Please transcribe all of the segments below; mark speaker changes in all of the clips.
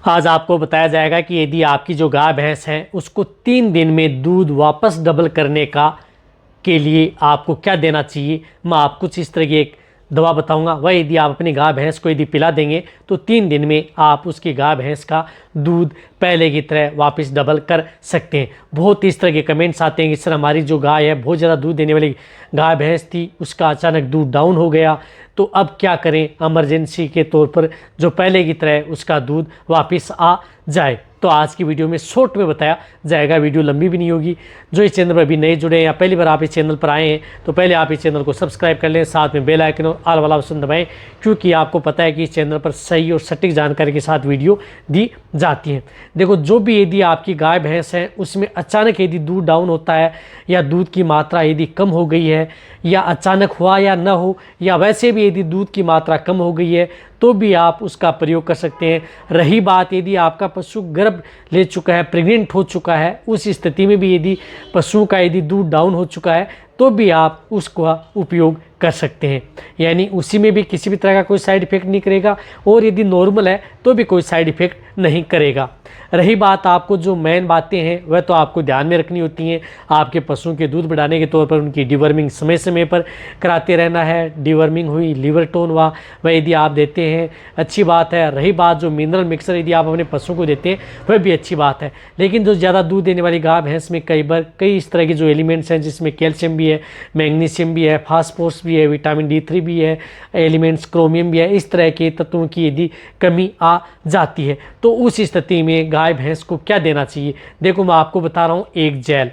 Speaker 1: आज आपको बताया जाएगा कि यदि आपकी जो गाय भैंस है उसको 3 दिन में दूध वापस डबल करने के लिए आपको क्या देना चाहिए। मैं आपको कुछ इस तरह की एक दवा बताऊंगा। वह यदि आप अपनी गाय भैंस को यदि पिला देंगे तो 3 दिन में आप उसकी गाय भैंस का दूध पहले की तरह वापस डबल कर सकते हैं। बहुत इस तरह के कमेंट्स आते हैं कि सर हमारी जो गाय है बहुत ज़्यादा दूध देने वाली गाय भैंस थी, उसका अचानक दूध डाउन हो गया, तो अब क्या करें इमरजेंसी के तौर पर जो पहले की तरह उसका दूध वापस आ जाए। तो आज की वीडियो में शॉर्ट में बताया जाएगा, वीडियो लंबी भी नहीं होगी। जो इस चैनल पर अभी नए जुड़े हैं या पहली बार आप इस चैनल पर आए हैं तो पहले आप इस चैनल को सब्सक्राइब कर लें, साथ में बेल आइकन और ऑल वाला ऑप्शन दबाएं, क्योंकि आपको पता है कि इस चैनल पर सही और सटीक जानकारी के साथ वीडियो दी जाती है। देखो, जो भी यदि आपकी गाय भैंस है उसमें अचानक यदि दूध डाउन होता है या दूध की मात्रा यदि कम हो गई है या अचानक हुआ या न हो या वैसे भी यदि दूध की मात्रा कम हो गई है तो भी आप उसका प्रयोग कर सकते हैं। रही बात यदि आपका पशु गर्भ ले चुका है, प्रेग्नेंट हो चुका है, उस स्थिति में भी यदि पशु का यदि दूध डाउन हो चुका है तो भी आप उसका उपयोग कर सकते हैं। यानी उसी में भी किसी भी तरह का कोई साइड इफेक्ट नहीं करेगा और यदि नॉर्मल है तो भी कोई साइड इफेक्ट नहीं करेगा। रही बात आपको जो मेन बातें हैं वह तो आपको ध्यान में रखनी होती हैं। आपके पशुओं के दूध बढ़ाने के तौर पर उनकी डिवर्मिंग समय समय पर कराते रहना है। डिवर्मिंग हुई, लीवर टोन हुआ, वह यदि आप देते हैं अच्छी बात है। रही बात जो मिनरल मिक्सर यदि आप अपने पशुओं को देते हैं वह भी अच्छी बात है। लेकिन जो ज़्यादा दूध देने वाली गाय भैंस में कई इस तरह के जो एलिमेंट्स हैं जिसमें कैल्शियम भी है, मैग्नीशियम भी है, फास्फोरस भी है, विटामिन D3 भी है, एलिमेंट्स क्रोमियम भी है, इस तरह के तत्वों की यदि कमी आ जाती है तो उस स्थिति में गाय भैंस को क्या देना चाहिए। देखो, मैं आपको बता रहा हूँ, एक जेल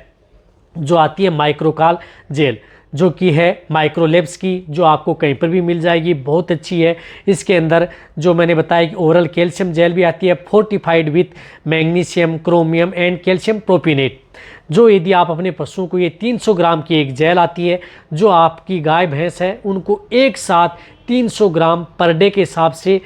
Speaker 1: जो आती है माइक्रोकाल जेल, जो कि है माइक्रोलेब्स की, जो आपको कहीं पर भी मिल जाएगी, बहुत अच्छी है। इसके अंदर जो मैंने बताया कि ओरल कैल्शियम जेल भी आती है, fortified with magnesium, chromium and calcium प्रोपिनेट। जो यदि आप अपने पशुओं को, ये 300 ग्राम की एक जेल आती है, जो आपकी गाय भैंस है उनको एक साथ 300 ग्राम पर डे के हिसाब से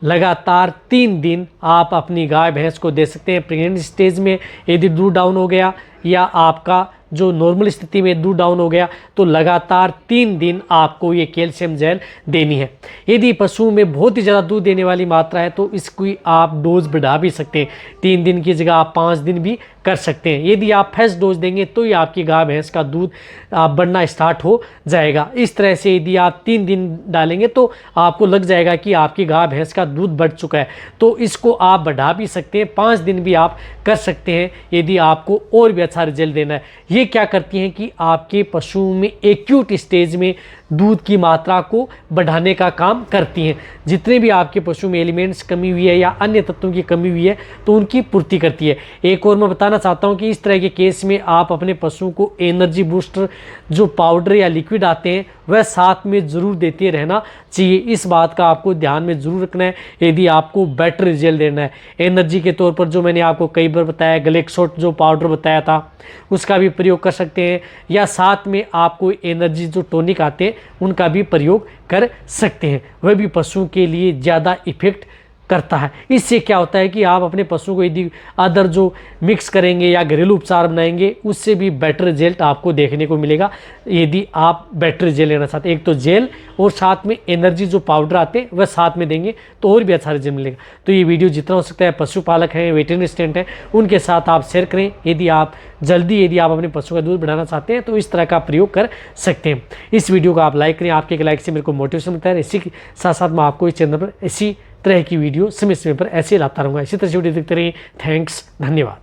Speaker 1: लगातार 3 दिन आप अपनी गाय भैंस को दे सकते हैं। प्रेग्नेंट स्टेज में यदि दूध डाउन हो गया या आपका जो नॉर्मल स्थिति में दूध डाउन हो गया तो लगातार 3 दिन आपको ये कैल्शियम जेल देनी है। यदि पशु में बहुत ही ज़्यादा दूध देने वाली मात्रा है तो इसकी आप डोज बढ़ा भी सकते हैं। 3 दिन की जगह आप 5 दिन भी कर सकते हैं। यदि आप फर्स्ट डोज देंगे तो ही आपकी गाय भैंस का दूध बढ़ना स्टार्ट हो जाएगा। इस तरह से यदि आप 3 दिन डालेंगे तो आपको लग जाएगा कि आपकी गाय भैंस का दूध बढ़ चुका है, तो इसको आप बढ़ा भी सकते हैं। 5 दिन भी आप कर सकते हैं यदि आपको और भी अच्छा रिजल्ट देना है। ये क्या करती हैं कि आपके पशु में एक्यूट स्टेज में दूध की मात्रा को बढ़ाने का काम करती हैं। जितने भी आपके पशु में एलिमेंट्स कमी हुई है या अन्य तत्वों की कमी हुई है तो उनकी पूर्ति करती है। एक और मैं बताना चाहता हूं कि इस तरह के केस में आप अपने पशु को एनर्जी बूस्टर जो पाउडर या लिक्विड आते हैं वह साथ में ज़रूर देते रहना चाहिए। इस बात का आपको ध्यान में ज़रूर रखना है यदि आपको बेटर रिजल्ट देना है। एनर्जी के तौर पर जो मैंने आपको कई बार बताया, ग्लेक्सोट जो पाउडर बताया था उसका भी प्रयोग कर सकते हैं, या साथ में आपको एनर्जी जो टॉनिक आते हैं उनका भी प्रयोग कर सकते हैं। वह भी पशु के लिए ज़्यादा इफेक्ट करता है। इससे क्या होता है कि आप अपने पशु को यदि अदर जो मिक्स करेंगे या घरेलू उपचार बनाएंगे उससे भी बेटर रिजल्ट आपको देखने को मिलेगा। यदि आप बेटर रिजल्ट लेना चाहते हैं, एक तो जेल और साथ में एनर्जी जो पाउडर आते हैं वह साथ में देंगे तो और भी अच्छा रिजल्ट मिलेगा। तो ये वीडियो जितना हो सकता है पशुपालक हैं, वेटरनरी असिस्टेंट हैं, उनके साथ आप शेयर करें। यदि आप अपने पशु का दूध बढ़ाना चाहते हैं तो इस तरह का प्रयोग कर सकते हैं। इस वीडियो को आप लाइक करें, आपके एक लाइक से मेरे को मोटिवेशन मिलता है। इसी के साथ साथ मैं आपको इस चैनल पर इसी तरह की वीडियो समय समय पर ऐसे लाता रहूँगा। इसी तरह से वीडियो देखते रहिए। थैंक्स, धन्यवाद।